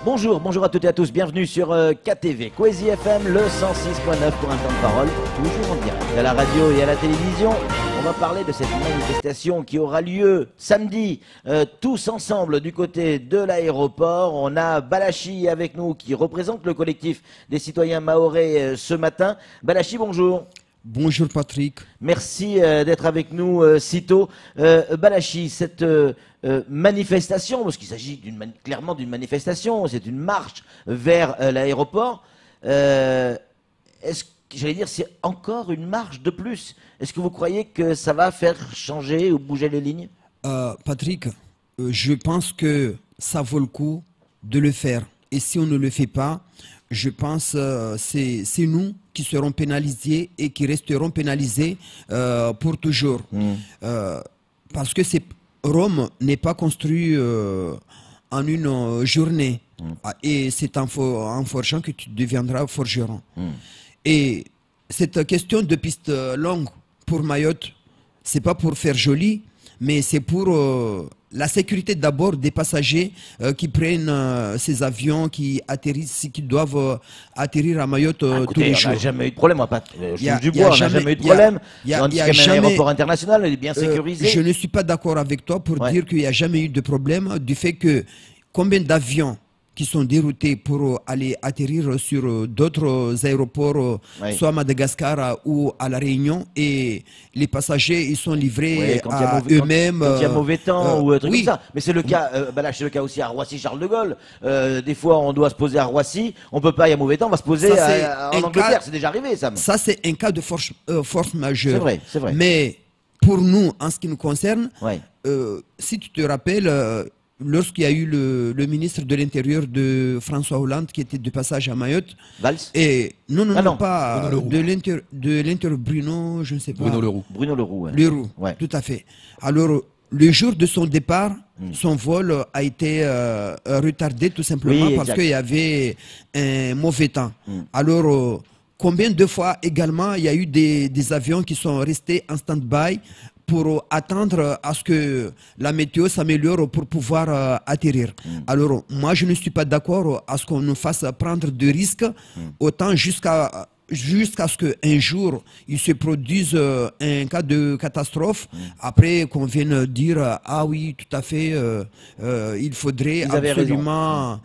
Bonjour, bonjour à toutes et à tous, bienvenue sur KTV, Kwezi FM, le 106.9 pour un temps de parole, toujours en direct à la radio et à la télévision. On va parler de cette manifestation qui aura lieu samedi, tous ensemble du côté de l'aéroport. On a Balachi avec nous qui représente le collectif des citoyens mahorais ce matin. Balachi, bonjour. Bonjour Patrick. Merci d'être avec nous si tôt. Balachi, cette manifestation, parce qu'il s'agit clairement d'une manifestation, c'est une marche vers l'aéroport. Est-ce que, j'allais dire, c'est encore une marche de plus? Est-ce que vous croyez que ça va faire changer ou bouger les lignes? Patrick, je pense que ça vaut le coup de le faire. Et si on ne le fait pas, je pense que c'est nous qui serons pénalisés et qui resteront pénalisés pour toujours. Parce que Rome n'est pas construit en une journée. Et c'est en forgeant que tu deviendras forgeron. Et cette question de piste longue pour Mayotte, c'est pas pour faire joli, mais c'est pour la sécurité d'abord des passagers qui prennent ces avions, qui atterrissent, qui doivent atterrir à Mayotte tous les jours. On n'a jamais eu de problème, on n'a jamais eu de problème. Il y a un aéroport international, il est bien sécurisé. Je ne suis pas d'accord avec toi pour dire qu'il n'y a jamais eu de problème du fait que combien d'avions qui sont déroutés pour aller atterrir sur d'autres aéroports, soit à Madagascar ou à La Réunion, et les passagers ils sont livrés à eux-mêmes. Quand il y a mauvais temps ou un truc comme ça. Mais c'est le cas, c'est le cas aussi à Roissy-Charles de Gaulle. Des fois, on doit se poser à Roissy, on peut pas, il y a mauvais temps, on va se poser en Angleterre. C'est déjà arrivé, ça. Ça, c'est un cas de force majeure. C'est vrai, c'est vrai. Mais pour nous, en ce qui nous concerne, si tu te rappelles, lorsqu'il y a eu le ministre de l'Intérieur de François Hollande qui était de passage à Mayotte. Valls? Et non, pas de l'Intérieur, Bruno, je ne sais pas. Bruno Leroux. Bruno Leroux, Leroux, tout à fait. Alors, le jour de son départ, son vol a été retardé tout simplement parce qu'il y avait un mauvais temps. Alors, combien de fois également il y a eu des avions qui sont restés en stand-by pour attendre à ce que la météo s'améliore pour pouvoir atterrir. Alors, moi, je ne suis pas d'accord à ce qu'on nous fasse prendre de risques, autant jusqu'à ce qu'un jour, il se produise un cas de catastrophe, après qu'on vienne dire « Ah oui, tout à fait, il faudrait absolument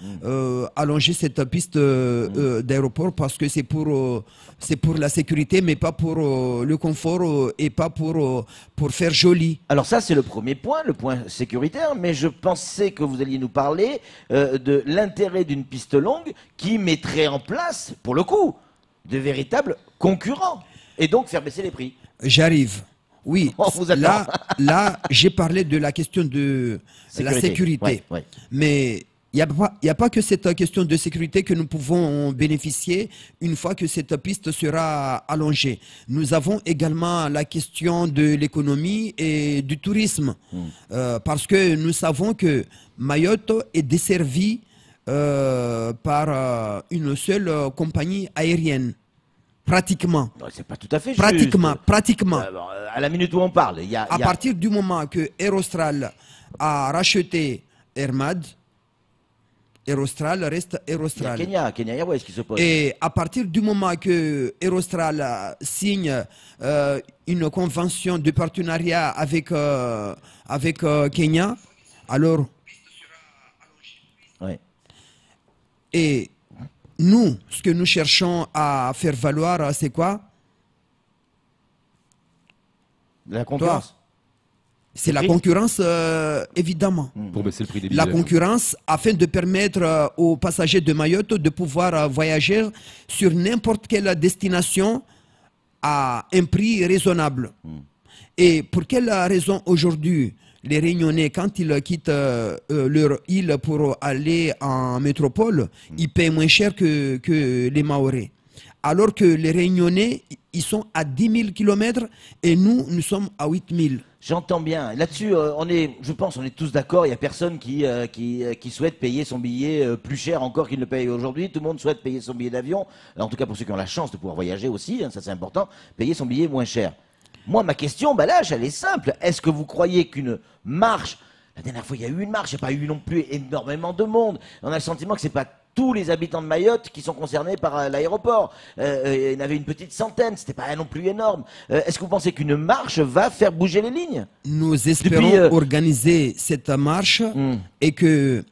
allonger cette piste d'aéroport parce que c'est pour la sécurité, mais pas pour le confort et pas pour faire joli. » Alors ça, c'est le premier point, le point sécuritaire, mais je pensais que vous alliez nous parler de l'intérêt d'une piste longue qui mettrait en place, pour le coup, de véritables concurrents et donc faire baisser les prix. J'arrive. Oui, là j'ai parlé de la question de la sécurité. Mais il n'y a pas que cette question de sécurité que nous pouvons bénéficier une fois que cette piste sera allongée. Nous avons également la question de l'économie et du tourisme. Parce que nous savons que Mayotte est desservie par une seule compagnie aérienne. Pratiquement. C'est pas tout à fait juste. Pratiquement. À la minute où on parle, à partir du moment que Aerostral a racheté Airmad, Aerostral reste Aerostral. Il y a Kenya Airways qui se pose. Et à partir du moment que Aerostral signe une convention de partenariat avec Kenya, alors... Et nous, ce que nous cherchons à faire valoir, c'est quoi? La concurrence. C'est la concurrence, évidemment. Pour baisser le prix des billets. La concurrence, afin de permettre aux passagers de Mayotte de pouvoir voyager sur n'importe quelle destination à un prix raisonnable. Et pour quelle raison aujourd'hui les Réunionnais, quand ils quittent leur île pour aller en métropole, ils paient moins cher que les Mahorais? Alors que les Réunionnais, ils sont à 10 000 km et nous sommes à 8 000. J'entends bien. Là-dessus, je pense on est tous d'accord. Il n'y a personne qui souhaite payer son billet plus cher encore qu'il ne le paye aujourd'hui. Tout le monde souhaite payer son billet d'avion. En tout cas, pour ceux qui ont la chance de pouvoir voyager aussi, ça c'est important, payer son billet moins cher. Moi, ma question, Balache, elle est simple. Est-ce que vous croyez qu'une marche La dernière fois, il y a eu une marche, il n'y a pas eu non plus énormément de monde. On a le sentiment que c'est pas tous les habitants de Mayotte qui sont concernés par l'aéroport. Il y en avait une petite centaine, c'était pas non plus énorme. Est-ce que vous pensez qu'une marche va faire bouger les lignes? Nous espérons organiser cette marche et que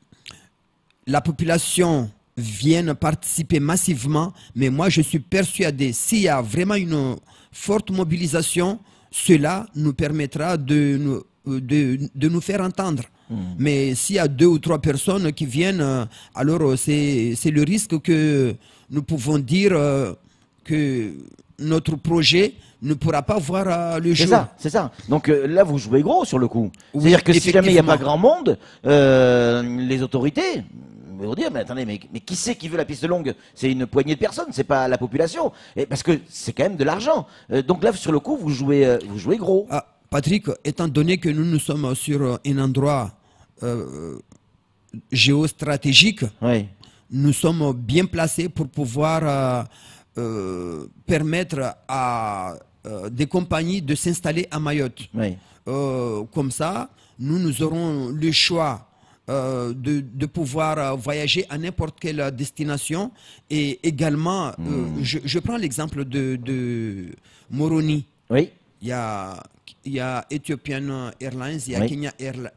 la population vienne participer massivement. Mais moi, je suis persuadé, s'il y a vraiment une forte mobilisation, cela nous permettra de nous faire entendre. Mais s'il y a 2 ou 3 personnes qui viennent, alors c'est le risque que nous pouvons dire que notre projet ne pourra pas voir le jour. C'est ça. Donc là, vous jouez gros sur le coup. Oui, c'est-à-dire que si jamais il n'y a pas grand monde, les autorités vont dire, mais attendez, mais qui c'est qui veut la piste longue? C'est une poignée de personnes, c'est pas la population. Et parce que c'est quand même de l'argent. Donc là, sur le coup, vous jouez gros. Patrick, étant donné que nous sommes sur un endroit géostratégique, oui, nous sommes bien placés pour pouvoir permettre à des compagnies de s'installer à Mayotte. Oui. Comme ça, nous aurons le choix de pouvoir voyager à n'importe quelle destination. Et également, je prends l'exemple de Moroni. Oui. Il y a Ethiopian Airlines, il y a Kenya Airlines,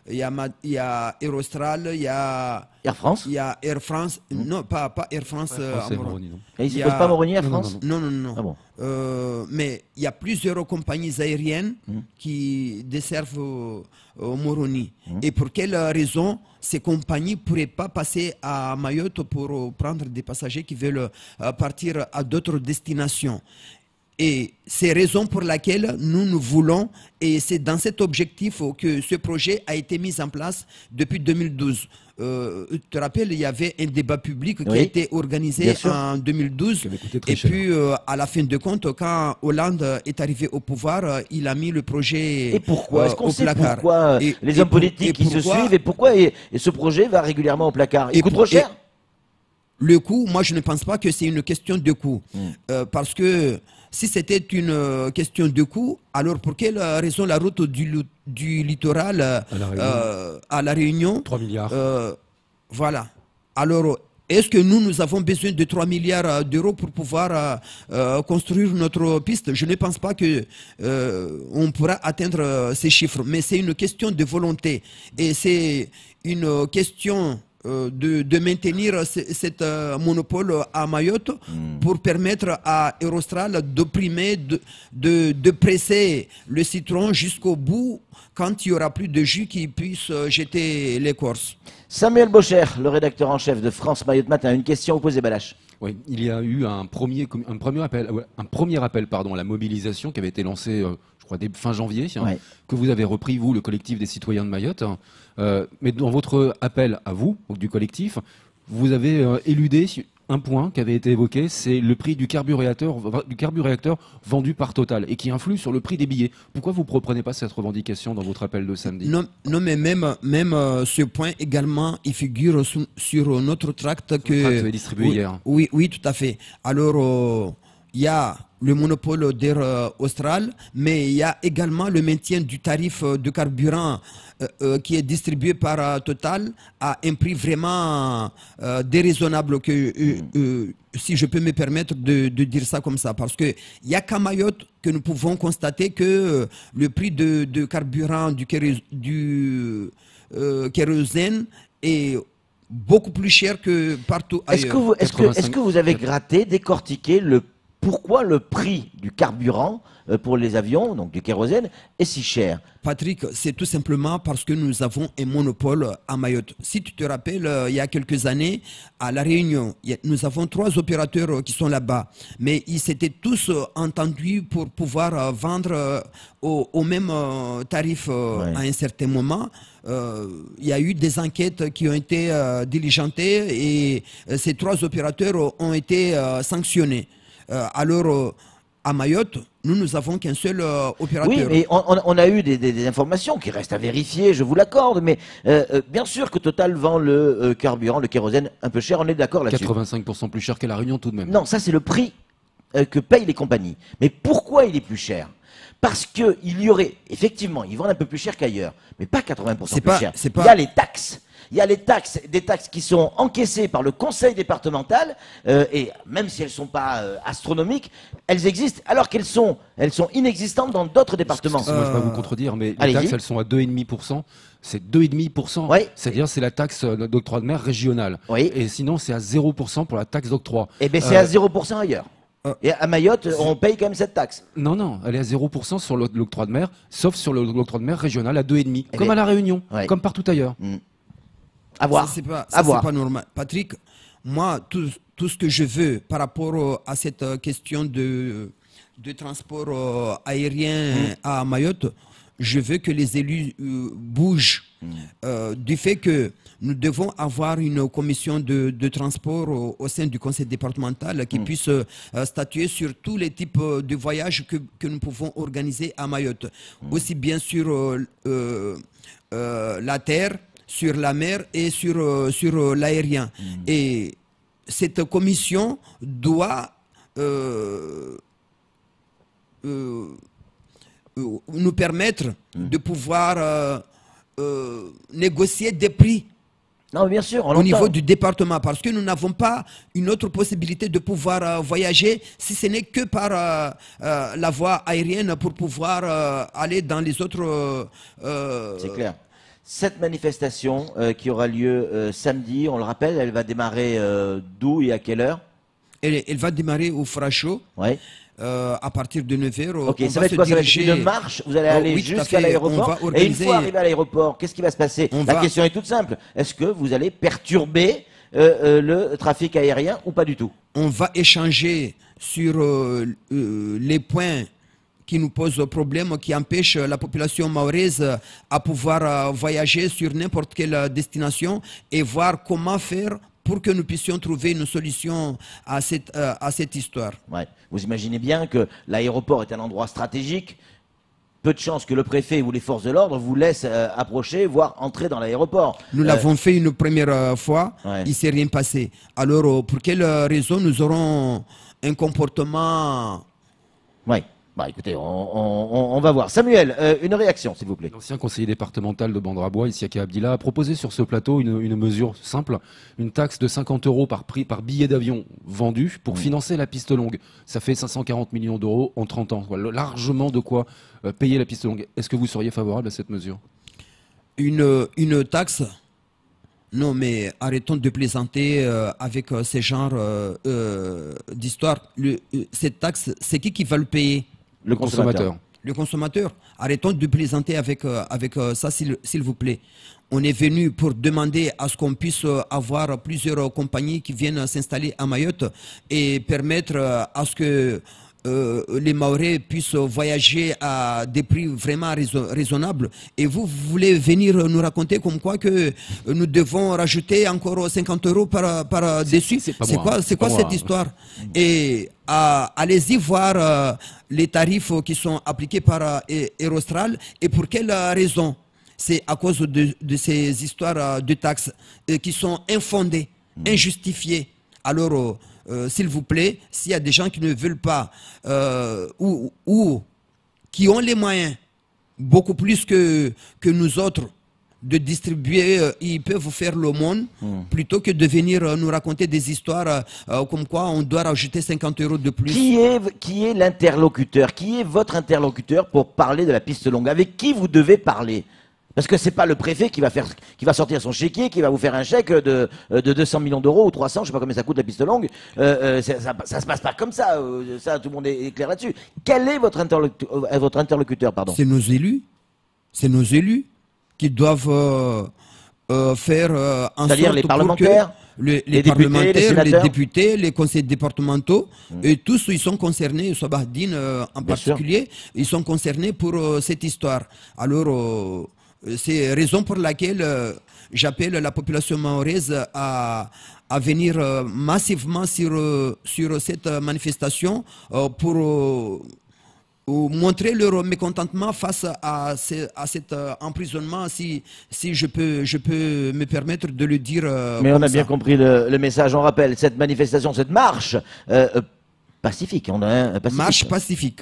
il y a Aerostral, il y a Air France. Il y a Air France. Non, pas Air France. Moroni, non. Et il ne se pose pas Moroni Air France? Non. Ah bon. Mais il y a plusieurs compagnies aériennes qui desservent Moroni. Et pour quelle raison ces compagnies ne pourraient pas passer à Mayotte pour prendre des passagers qui veulent partir à d'autres destinations? Et c'est raison pour laquelle nous voulons, et c'est dans cet objectif que ce projet a été mis en place depuis 2012. Tu te rappelles, il y avait un débat public qui a été organisé en 2012. Et puis, à la fin de compte, quand Hollande est arrivé au pouvoir, il a mis le projet et pourquoi est-ce qu'on au sait placard. Pourquoi les hommes politiques qui se suivent, et pourquoi et ce projet va régulièrement au placard? Il coûte trop cher? Le coût, moi je ne pense pas que c'est une question de coût. Parce que si c'était une question de coût, alors pour quelle raison la route du littoral à La Réunion 3 milliards. Voilà. Alors, est-ce que nous avons besoin de 3 milliards d'euros pour pouvoir construire notre piste? Je ne pense pas que on pourra atteindre ces chiffres. Mais c'est une question de volonté. Et c'est une question de maintenir cet monopole à Mayotte pour permettre à Aerostral d'opprimer, de presser le citron jusqu'au bout quand il n'y aura plus de jus qui puisse jeter l'écorce. Samuel Bocher, le rédacteur en chef de France Mayotte Matin, une question opposée Balache. Oui, il y a eu un premier appel à la mobilisation qui avait été lancé, je crois, dès fin janvier, que vous avez repris, vous, le collectif des citoyens de Mayotte. Mais dans votre appel à vous, du collectif, vous avez éludé un point qui avait été évoqué, c'est le prix du carburéacteur vendu par Total et qui influe sur le prix des billets. Pourquoi vous ne reprenez pas cette revendication dans votre appel de samedi? Non, mais même ce point également, il figure sur notre tract que... Tract distribué hier. Oui, tout à fait. Alors, il y a le monopole d'Air Austral, mais il y a également le maintien du tarif de carburant qui est distribué par Total à un prix vraiment déraisonnable, que, si je peux me permettre de dire ça comme ça. Parce qu'il n'y a qu'à Mayotte que nous pouvons constater que le prix de carburant du kérosène est beaucoup plus cher que partout ailleurs. Est-ce que vous avez gratté, décortiqué pourquoi le prix du carburant pour les avions, donc du kérosène, est si cher? Patrick, c'est tout simplement parce que nous avons un monopole à Mayotte. Si tu te rappelles, il y a quelques années, à La Réunion, nous avons 3 opérateurs qui sont là-bas. Mais ils s'étaient tous entendus pour pouvoir vendre au même tarif à un certain moment. Il y a eu des enquêtes qui ont été diligentées et ces 3 opérateurs ont été sanctionnés. Alors, à Mayotte, nous avons qu'un seul opérateur. Oui, mais on a eu des informations qui restent à vérifier, je vous l'accorde, mais bien sûr que Total vend le carburant, le kérosène, un peu cher, on est d'accord là-dessus. 85% plus cher qu'à La Réunion tout de même. Non, ça c'est le prix que payent les compagnies. Mais pourquoi il est plus cher? Parce qu'il y aurait, effectivement, ils vendent un peu plus cher qu'ailleurs, mais pas 80% plus cher. Il y a les taxes. Il y a les taxes, des taxes qui sont encaissées par le conseil départemental, et même si elles ne sont pas astronomiques, elles existent, alors qu'elles sont inexistantes dans d'autres départements. Moi, je ne vais pas vous contredire, mais les taxes, elles sont à 2,5%. C'est 2,5%. Oui. C'est-à-dire, c'est la taxe d'octroi de mer régionale. Oui. Et sinon, c'est à 0% pour la taxe d'octroi. Eh bien, c'est à 0% ailleurs. Et à Mayotte, on paye quand même cette taxe. Non, elle est à 0% sur l'octroi de mer, sauf sur l'octroi de mer régional à 2,5%. Eh comme bien, à La Réunion, ouais. comme partout ailleurs. À voir. Ça, c'est pas normal. Patrick, moi, tout ce que je veux par rapport à cette question de transport aérien à Mayotte, je veux que les élus bougent du fait que nous devons avoir une commission de transport au sein du conseil départemental qui puisse statuer sur tous les types de voyages que nous pouvons organiser à Mayotte. Aussi bien sur la terre, sur la mer et sur l'aérien. Et cette commission doit nous permettre de pouvoir négocier des prix. Non, bien sûr, au niveau du département, parce que nous n'avons pas une autre possibilité de pouvoir voyager, si ce n'est que par la voie aérienne pour pouvoir aller dans les autres... C'est clair. Cette manifestation qui aura lieu samedi, on le rappelle, elle va démarrer d'où et à quelle heure? Elle va démarrer au Frachot. Ouais. À partir de 9h, ok, ça va être quoi? Ça va être une marche? Vous allez aller jusqu'à l'aéroport? Et une fois arrivé à l'aéroport, qu'est-ce qui va se passer? La question est toute simple. Est-ce que vous allez perturber le trafic aérien ou pas du tout? On va échanger sur les points qui nous posent problème, qui empêchent la population mahoraise à pouvoir voyager sur n'importe quelle destination et voir comment faire pour que nous puissions trouver une solution à cette histoire. Ouais. Vous imaginez bien que l'aéroport est un endroit stratégique. Peu de chances que le préfet ou les forces de l'ordre vous laissent approcher, voire entrer dans l'aéroport. Nous l'avons fait une première fois, il ne s'est rien passé. Alors, pour quelle raison nous aurons un comportement... Oui. Bah écoutez, on va voir. Samuel, une réaction, s'il vous plaît. L'ancien conseiller départemental de Bandrabois, Isiaka Abdillah, a proposé sur ce plateau une mesure simple, une taxe de 50 € par billet d'avion vendu pour financer la piste longue. Ça fait 540 millions d'euros en 30 ans. Voilà, largement de quoi payer la piste longue. Est-ce que vous seriez favorable à cette mesure? Une taxe? Non, mais arrêtons de plaisanter avec ces genres d'histoires. Cette taxe, c'est qui va le payer? Le consommateur. Le consommateur. Arrêtons de plaisanter avec ça, s'il vous plaît. On est venu pour demander à ce qu'on puisse avoir plusieurs compagnies qui viennent s'installer à Mayotte et permettre à ce que les Mahorais puissent voyager à des prix vraiment raisonnables. Et vous voulez venir nous raconter comme quoi que nous devons rajouter encore 50 € par dessus. C'est quoi cette histoire? Et allez-y voir les tarifs qui sont appliqués par Aerostral et pour quelle raison? C'est à cause de ces histoires de taxes qui sont infondées, injustifiées. Alors, s'il vous plaît, s'il y a des gens qui ne veulent pas ou qui ont les moyens, beaucoup plus que nous autres, de distribuer, ils peuvent faire l'aumône plutôt que de venir nous raconter des histoires comme quoi on doit rajouter 50 € de plus. Qui est l'interlocuteur? Qui est votre interlocuteur pour parler de la piste longue? Avec qui vous devez parler? Parce que c'est pas le préfet qui va sortir son chéquier, qui va vous faire un chèque de 200 millions d'euros ou 300, je sais pas combien ça coûte la piste longue. Ça se passe pas comme ça. Ça, tout le monde est clair là-dessus. Quel est votre interlocuteur, pardon? C'est nos élus. C'est nos élus qui doivent faire en sorte c'est-à-dire les parlementaires, les parlementaires, les députés, les conseils départementaux, et tous ils sont concernés, Sabahdin en particulier, ils sont concernés pour cette histoire. Alors, c'est raison pour laquelle j'appelle la population mahoraise à venir massivement sur cette manifestation pour montrer leur mécontentement face à cet emprisonnement, si je peux me permettre de le dire. Mais on a bien compris le message. On rappelle, cette manifestation, cette marche pacifique. On a un pacifique. Marche pacifique.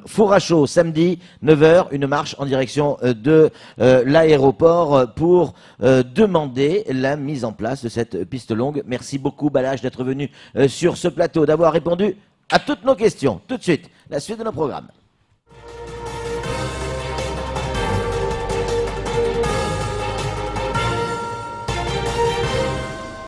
Four à chaud, samedi, 9h, une marche en direction de l'aéroport pour demander la mise en place de cette piste longue. Merci beaucoup, Balázs, d'être venu sur ce plateau, d'avoir répondu à toutes nos questions. Tout de suite, la suite de nos programmes.